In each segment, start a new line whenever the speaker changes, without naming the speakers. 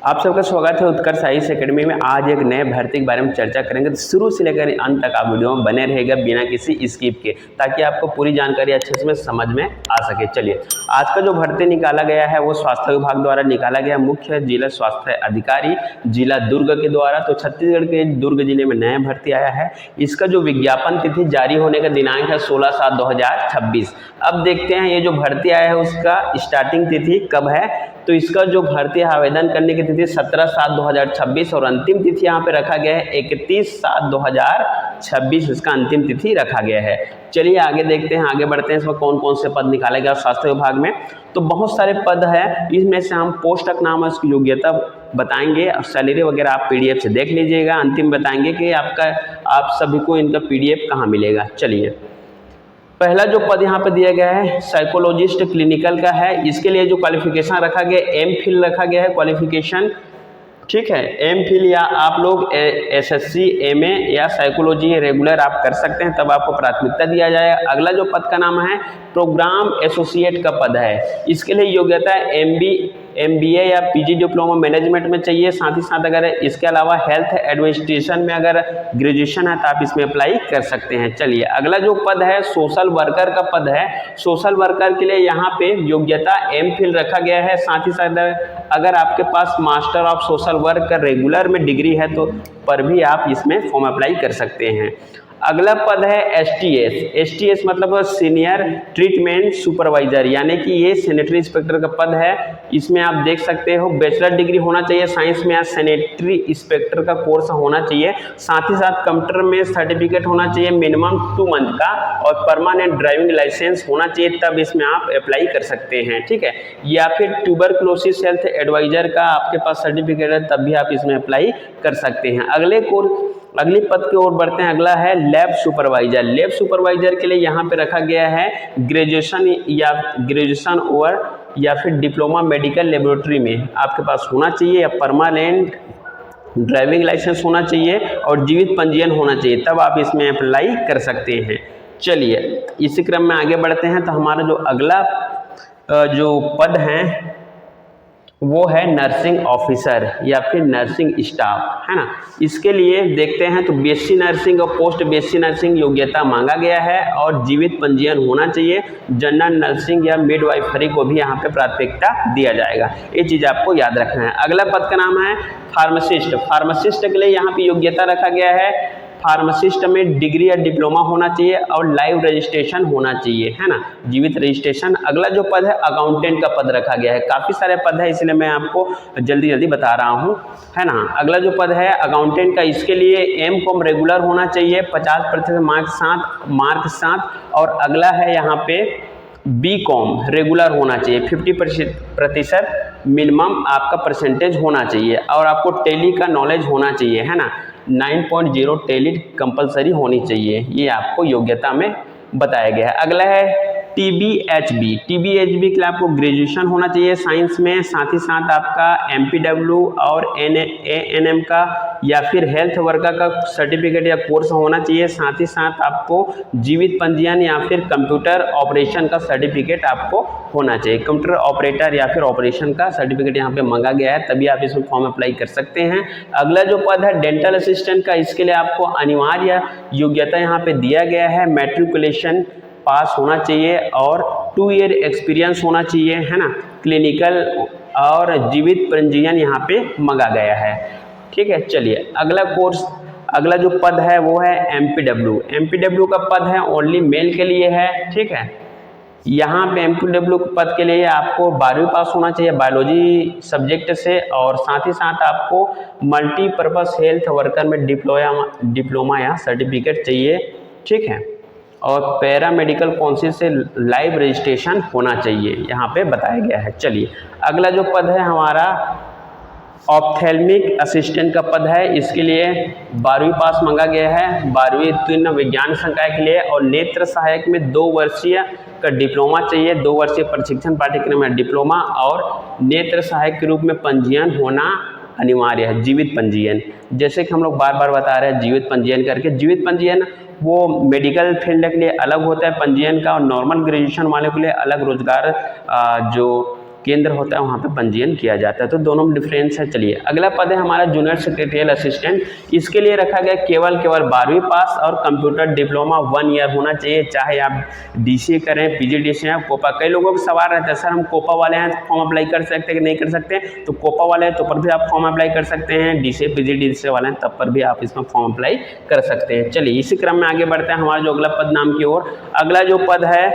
आप सबका स्वागत है उत्कर्ष आयुष एकेडमी में। आज एक नए भर्ती के बारे में चर्चा करेंगे, तो शुरू से लेकर अंत तक आप वीडियो में बने रहेगा बिना किसी स्किप के, ताकि आपको पूरी जानकारी अच्छे से समझ में आ सके। चलिए, आज का जो भर्ती निकाला गया है वो स्वास्थ्य विभाग द्वारा निकाला गया। मुख्य जिला स्वास्थ्य अधिकारी जिला दुर्ग के द्वारा। तो छत्तीसगढ़ के दुर्ग जिले में नया भर्ती आया है। इसका जो विज्ञापन तिथि जारी होने का दिनांक है 16/7/2026। अब देखते हैं ये जो भर्ती आया है उसका स्टार्टिंग तिथि कब है। तो इसका जो भर्ती आवेदन करने की तिथि 17/7/2026 और अंतिम तिथि यहाँ पे रखा गया है 31/7/2026। इसका अंतिम तिथि रखा गया है। चलिए आगे देखते हैं, आगे बढ़ते हैं। इसमें कौन कौन से पद निकाले गए स्वास्थ्य विभाग में। तो बहुत सारे पद है, इसमें से हम पोस्ट का नाम है, उसकी योग्यता बताएंगे और सैलरी वगैरह आप पीडीएफ से देख लीजिएगा। अंतिम बताएंगे कि आप सभी को इनका पीडीएफ कहाँ मिलेगा। चलिए, पहला जो पद यहाँ पे दिया गया है साइकोलॉजिस्ट क्लिनिकल का है। इसके लिए जो क्वालिफिकेशन रखा गया है एमफिल रखा गया है क्वालिफिकेशन, ठीक है। एमफिल या आप लोग एसएससी एमए या साइकोलॉजी रेगुलर आप कर सकते हैं, तब आपको प्राथमिकता दिया जाएगा। अगला जो पद का नाम है प्रोग्राम एसोसिएट का पद है। इसके लिए योग्यता एमबीए या पीजी डिप्लोमा मैनेजमेंट में चाहिए। साथ ही साथ अगर इसके अलावा हेल्थ एडमिनिस्ट्रेशन में अगर ग्रेजुएशन है तो आप इसमें अप्लाई कर सकते हैं। चलिए, अगला जो पद है सोशल वर्कर का पद है। सोशल वर्कर के लिए यहाँ पे योग्यता एमफिल रखा गया है। साथ ही साथ अगर आपके पास मास्टर ऑफ सोशल वर्क का रेगुलर में डिग्री है तो पर भी आप इसमें फॉर्म अप्लाई कर सकते हैं। अगला पद है एसटीएस। एसटीएस मतलब सीनियर ट्रीटमेंट सुपरवाइजर, यानी कि ये सैनिटरी इंस्पेक्टर का पद है। इसमें आप देख सकते हो बैचलर डिग्री होना चाहिए साइंस में या सैनिटरी इंस्पेक्टर का कोर्स होना चाहिए। साथ ही साथ कंप्यूटर में सर्टिफिकेट होना चाहिए मिनिमम 2 मंथ का और परमानेंट ड्राइविंग लाइसेंस होना चाहिए, तब इसमें आप अप्लाई कर सकते हैं, ठीक है। या फिर ट्यूबरक्लोसिस हेल्थ एडवाइजर का आपके पास सर्टिफिकेट है, तब भी आप इसमें अप्लाई कर सकते हैं। अगली पद की ओर बढ़ते हैं। अगला है लैब सुपरवाइजर। लैब सुपरवाइजर के लिए यहाँ पे रखा गया है ग्रेजुएशन ओवर या फिर डिप्लोमा मेडिकल लेबोरेटरी में आपके पास होना चाहिए, या परमानेंट ड्राइविंग लाइसेंस होना चाहिए और जीवित पंजीयन होना चाहिए, तब आप इसमें अप्लाई कर सकते हैं। चलिए, इसी क्रम में आगे बढ़ते हैं। तो हमारा जो अगला जो पद है वो है नर्सिंग ऑफिसर या फिर नर्सिंग स्टाफ, है ना। इसके लिए देखते हैं तो बीएससी नर्सिंग और पोस्ट बीएससी नर्सिंग योग्यता मांगा गया है और जीवित पंजीयन होना चाहिए। जनरल नर्सिंग या मिडवाइफरी को भी यहाँ पे प्राथमिकता दिया जाएगा, ये चीज़ आपको याद रखना है। अगला पद का नाम है फार्मासिस्ट। फार्मासिस्ट के लिए यहाँ पे योग्यता रखा गया है फार्मासिस्ट में डिग्री या डिप्लोमा होना चाहिए और लाइव रजिस्ट्रेशन होना चाहिए, है ना, जीवित रजिस्ट्रेशन। अगला जो पद है अकाउंटेंट का पद रखा गया है। काफ़ी सारे पद है, इसलिए मैं आपको जल्दी बता रहा हूँ, है ना। अगला जो पद है अकाउंटेंट का, इसके लिए एमकॉम रेगुलर होना चाहिए, 50% मार्क साथ। और अगला है यहाँ पे बीकॉम रेगुलर होना चाहिए, 50% मिनिमम आपका परसेंटेज होना चाहिए और आपको टेली का नॉलेज होना चाहिए, है ना। 9.0 टेली कंपलसरी होनी चाहिए, ये आपको योग्यता में बताया गया है। अगला है टीबीएचबी। टीबीएचबी के लिए आपको ग्रेजुएशन होना चाहिए साइंस में। साथ ही साथ आपका एमपीडब्ल्यू और एएनएम का या फिर हेल्थ वर्कर का सर्टिफिकेट या कोर्स होना चाहिए। साथ ही साथ आपको जीवित पंजीयन या फिर कंप्यूटर ऑपरेशन का सर्टिफिकेट आपको होना चाहिए। कंप्यूटर ऑपरेटर या फिर ऑपरेशन का सर्टिफिकेट यहाँ पे मांगा गया है, तभी आप इसमें फॉर्म अप्लाई कर सकते हैं। अगला जो पद है डेंटल असिस्टेंट का, इसके लिए आपको अनिवार्य योग्यता यहाँ पे दिया गया है, मैट्रिकुलेशन पास होना चाहिए और 2 ईयर एक्सपीरियंस होना चाहिए, है ना। क्लिनिकल और जीवित पंजीयन यहाँ पे मांगा गया है, ठीक है। चलिए, अगला जो पद है वो है एमपीडब्ल्यू। एमपीडब्ल्यू का पद है ओनली मेल के लिए है, ठीक है। यहाँ पे एमपीडब्ल्यू पद के लिए आपको 12वीं पास होना चाहिए बायोलॉजी सब्जेक्ट से, और साथ ही साथ आपको मल्टीपर्पज हेल्थ वर्कर में डिप्लोमा या सर्टिफिकेट चाहिए, ठीक है। और पैरामेडिकल काउंसिल से लाइव रजिस्ट्रेशन होना चाहिए, यहाँ पे बताया गया है। चलिए, अगला जो पद है हमारा ऑप्थेल्मिक असिस्टेंट का पद है। इसके लिए 12वीं पास मांगा गया है, 12वीं उत्तीर्ण विज्ञान संकाय के लिए, और नेत्र सहायक में 2 वर्षीय का डिप्लोमा चाहिए, 2 वर्षीय प्रशिक्षण पाठ्यक्रम में डिप्लोमा, और नेत्र सहायक के रूप में पंजीयन होना अनिवार्य है, जीवित पंजीयन। जैसे कि हम लोग बार बार बता रहे हैं जीवित पंजीयन करके, जीवित पंजीयन वो मेडिकल फील्ड के लिए अलग होता है पंजीयन का, और नॉर्मल ग्रेजुएशन वाले के लिए अलग रोजगार जो केंद्र होता है वहाँ पे पंजीयन किया जाता है। तो दोनों में डिफरेंस है। चलिए अगला पद है हमारा जूनियर सेक्रेटरियल असिस्टेंट। इसके लिए रखा गया केवल 12वीं पास और कंप्यूटर डिप्लोमा 1 ईयर होना चाहिए, चाहे आप डीसीए करें, पीजीडीसीए या कोपा। कई लोगों का सवाल रहता है सर हम कोपा वाले हैं तो फॉर्म अप्लाई कर सकते हैं कि नहीं कर सकते, तो कोपा वाले हैं तो पर भी आप फॉर्म अप्लाई कर सकते हैं, डीसीए पीजीडीसीए वाले हैं तब पर भी आप इसमें फॉर्म अप्लाई कर सकते हैं। चलिए इसी क्रम में आगे बढ़ते हैं हमारा जो अगला पद नाम की ओर। अगला जो पद है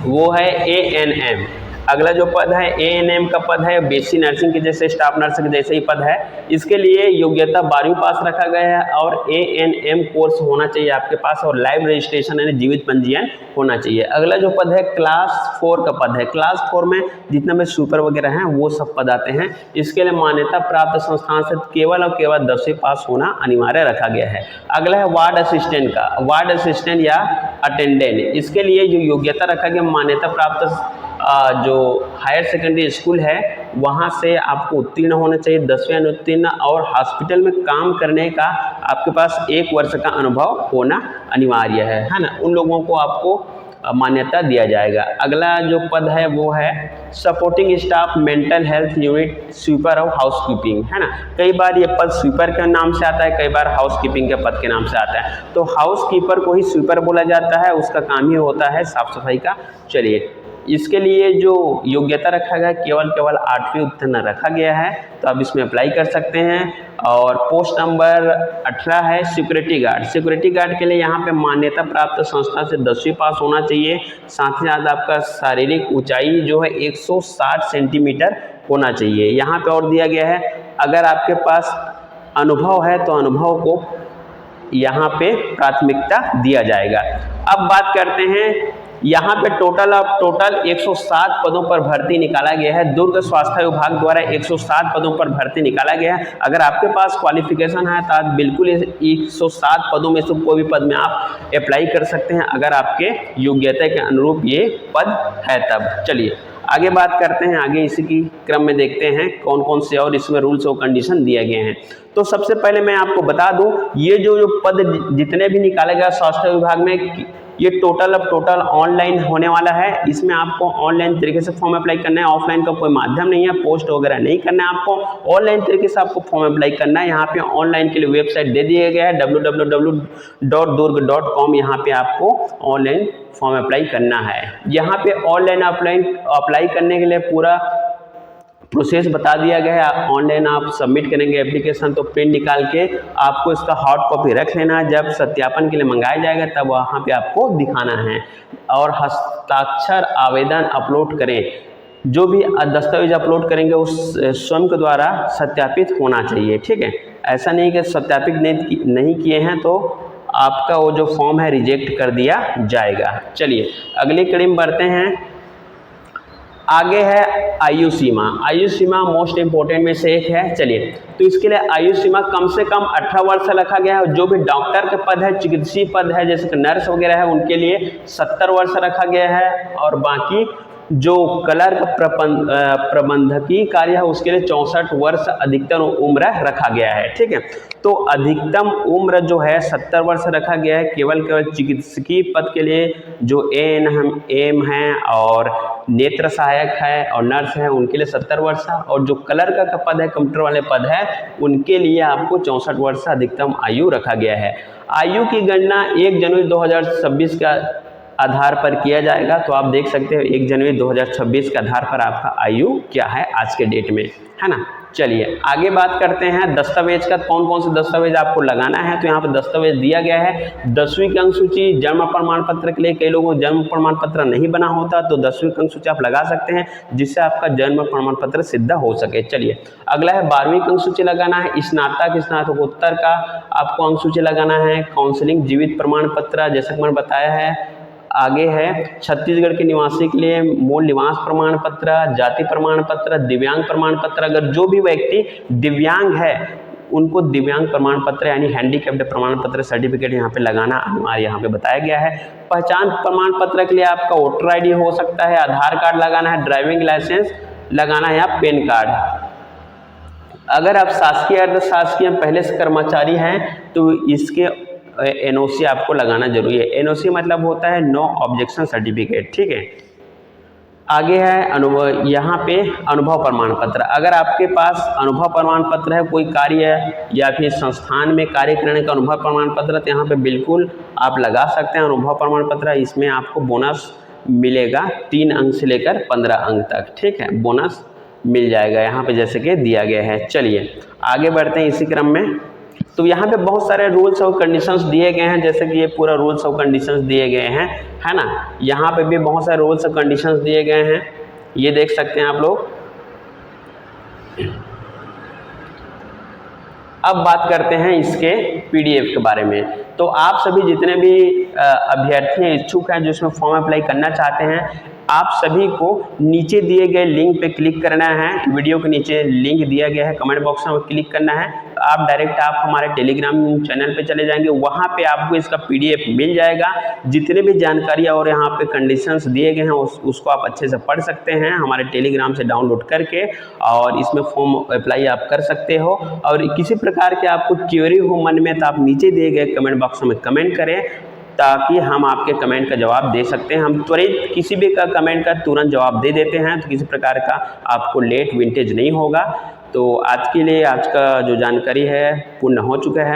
वो है एएनएम। अगला जो पद है एएनएम का पद है, बीएससी नर्सिंग के जैसे स्टाफ नर्स के जैसे ही पद है। इसके लिए योग्यता 12वीं पास रखा गया है और एएनएम कोर्स होना चाहिए आपके पास और लाइव रजिस्ट्रेशन यानी जीवित पंजीयन होना चाहिए। अगला जो पद है क्लास 4 का पद है। क्लास 4 में जितने भी सुपर वगैरह हैं वो सब पद आते हैं। इसके लिए मान्यता प्राप्त संस्थान से केवल और केवल 10वीं पास होना अनिवार्य रखा गया है। अगला है वार्ड असिस्टेंट का, वार्ड असिस्टेंट या अटेंडेंट। इसके लिए जो योग्यता रखा गया मान्यता प्राप्त जो हायर सेकेंडरी स्कूल है वहाँ से आपको उत्तीर्ण होना चाहिए, 10वीं अनुत्तीर्ण, और हॉस्पिटल में काम करने का आपके पास 1 वर्ष का अनुभव होना अनिवार्य है ना। उन लोगों को आपको मान्यता दिया जाएगा। अगला जो पद है वो है supporting staff mental health unit sweeper और हाउसकीपिंग, है ना। कई बार ये पद स्वीपर के नाम से आता है, कई बार हाउसकीपिंग के पद के नाम से आता है। तो हाउसकीपर को ही स्वीपर बोला जाता है, उसका काम ही होता है साफ सफाई का। चलिए इसके लिए जो योग्यता रखा गया केवल 8वीं उत्तीर्ण रखा गया है, तो आप इसमें अप्लाई कर सकते हैं। और पोस्ट नंबर 18 है सिक्योरिटी गार्ड। सिक्योरिटी गार्ड के लिए यहाँ पे मान्यता प्राप्त संस्था से 10वीं पास होना चाहिए, साथ ही साथ आपका शारीरिक ऊंचाई जो है 160 सेंटीमीटर होना चाहिए। यहाँ पे और दिया गया है अगर आपके पास अनुभव है तो अनुभव को यहाँ पे प्राथमिकता दिया जाएगा। अब बात करते हैं यहाँ पे टोटल 107 पदों पर भर्ती निकाला गया है। दुर्ग स्वास्थ्य विभाग द्वारा 107 पदों पर भर्ती निकाला गया है। अगर आपके पास क्वालिफिकेशन है तो आप बिल्कुल 107 पदों में से कोई भी पद में आप अप्लाई कर सकते हैं अगर आपके योग्यता के अनुरूप ये पद है तब। चलिए आगे बात करते हैं, आगे इसी की क्रम में देखते हैं कौन कौन से और इसमें रूल्स और कंडीशन दिए गए हैं। तो सबसे पहले मैं आपको बता दूं ये जो पद जितने भी निकाले गए स्वास्थ्य विभाग में ये टोटल ऑनलाइन होने वाला है। इसमें आपको ऑनलाइन तरीके से फॉर्म अप्लाई करना है, ऑफलाइन का कोई माध्यम नहीं है, पोस्ट वगैरह नहीं करना है आपको, ऑनलाइन तरीके से आपको फॉर्म अप्लाई करना है। यहाँ पे ऑनलाइन के लिए वेबसाइट दे दिया गया है www.durg.com। यहाँ पे आपको ऑनलाइन फॉर्म अप्लाई करना है। यहाँ पे ऑनलाइन अप्लाई करने के लिए पूरा प्रोसेस बता दिया गया है। ऑनलाइन आप सबमिट करेंगे एप्लीकेशन तो प्रिंट निकाल के आपको इसका हार्ड कॉपी रख लेना है। जब सत्यापन के लिए मंगाया जाएगा तब वहाँ पे आपको दिखाना है और हस्ताक्षर आवेदन अपलोड करें। जो भी दस्तावेज अपलोड करेंगे उस स्वयं के द्वारा सत्यापित होना चाहिए, ठीक है। ऐसा नहीं कि सत्यापित नहीं किए हैं तो आपका वो जो फॉर्म है रिजेक्ट कर दिया जाएगा। चलिए अगली कड़ी में बढ़ते हैं। आगे है आयु सीमा। आयु सीमा मोस्ट इंपोर्टेंट में से एक है। चलिए तो इसके लिए आयु सीमा कम से कम 18 वर्ष रखा गया है। जो भी डॉक्टर के पद है, चिकित्सीय पद है जैसे कि नर्स वगैरह है उनके लिए 70 वर्ष रखा गया है और बाकी जो क्लर्क प्रबंधकीय कार्य है उसके लिए 64 वर्ष अधिकतम उम्र रखा गया है, ठीक है। तो अधिकतम उम्र जो है 70 वर्ष रखा गया है। केवल चिकित्सकीय पद के लिए जो एएनएम है और नेत्र सहायक है और नर्स है उनके लिए 70 वर्ष है, और जो क्लर्क का पद है, कंप्यूटर वाले पद है, उनके लिए आपको 64 वर्ष अधिकतम आयु रखा गया है। आयु की गणना 1 जनवरी 2026 का आधार पर किया जाएगा। तो आप देख सकते हो 1 जनवरी 2026 के आधार पर आपका आयु क्या है आज के डेट में, है ना। चलिए आगे बात करते हैं दस्तावेज का। कौन कौन से दस्तावेज आपको लगाना है, तो यहाँ पर दस्तावेज दिया गया है। 10वीं की अंकसूची, जन्म प्रमाण पत्र के लिए कई लोगों को जन्म प्रमाण पत्र नहीं बना होता तो 10वीं की अंकसूची आप लगा सकते हैं जिससे आपका जन्म प्रमाण पत्र सिद्ध हो सके। चलिए अगला है 12वीं की अंकसूची लगाना है। स्नातक स्नातकोत्तर का आपको अंकसूची लगाना है। काउंसलिंग जीवित प्रमाण पत्र जैसा कि मैंने बताया है। आगे है छत्तीसगढ़ के निवासी के लिए मूल निवास प्रमाण पत्र, जाति प्रमाण पत्र, दिव्यांग प्रमाण पत्र। अगर जो भी व्यक्ति दिव्यांग है उनको दिव्यांग प्रमाण पत्र यानी हैंडीकैप्ड प्रमाण पत्र सर्टिफिकेट यहाँ पे लगाना अनिवार्य यहाँ पे बताया गया है। पहचान प्रमाण पत्र के लिए आपका वोटर आईडी हो सकता है, आधार कार्ड लगाना है, ड्राइविंग लाइसेंस लगाना है या पैन कार्ड। अगर आप शासकीय अर्ध शासकीय पहले से कर्मचारी हैं तो इसके एनओसी आपको लगाना जरूरी है। एनओसी मतलब होता है नो ऑब्जेक्शन सर्टिफिकेट, ठीक है। आगे है अनुभव, यहाँ पे अनुभव प्रमाण पत्र। अगर आपके पास अनुभव प्रमाण पत्र है, कोई कार्य या फिर संस्थान में कार्य करने का अनुभव प्रमाण पत्र, तो यहाँ पे बिल्कुल आप लगा सकते हैं अनुभव प्रमाण पत्र। इसमें आपको बोनस मिलेगा 3 अंक से लेकर 15 अंक तक, ठीक है, बोनस मिल जाएगा यहाँ पे जैसे कि दिया गया है। चलिए आगे बढ़ते हैं इसी क्रम में। तो यहाँ पे बहुत सारे रूल्स और कंडीशंस दिए गए हैं, जैसे कि ये पूरा रूल्स और कंडीशंस दिए गए हैं, है ना। यहाँ पे भी बहुत सारे रूल्स और कंडीशंस दिए गए हैं, ये देख सकते हैं आप लोग। अब बात करते हैं इसके पीडीएफ के बारे में। तो आप सभी जितने भी अभ्यर्थी इच्छुक हैं जो इसमें फॉर्म अप्लाई करना चाहते हैं, आप सभी को नीचे दिए गए लिंक पे क्लिक करना है। वीडियो के नीचे लिंक दिया गया है, कमेंट बॉक्स में क्लिक करना है। आप डायरेक्ट हमारे टेलीग्राम चैनल पे चले जाएंगे, वहाँ पे आपको इसका पीडीएफ मिल जाएगा। जितने भी जानकारी और यहाँ पे कंडीशंस दिए गए हैं उसको आप अच्छे से पढ़ सकते हैं हमारे टेलीग्राम से डाउनलोड करके, और इसमें फॉर्म अप्लाई आप कर सकते हो। और किसी प्रकार के आपको क्वेरी हो मन में तो आप नीचे दिए गए कमेंट बॉक्स में कमेंट करें, ताकि हम आपके कमेंट का जवाब दे सकते हैं। हम त्वरित किसी भी का कमेंट का तुरंत जवाब दे देते हैं, तो किसी प्रकार का आपको लेट विंटेज नहीं होगा। तो आज के लिए आज का जो जानकारी है पूर्ण हो चुका है।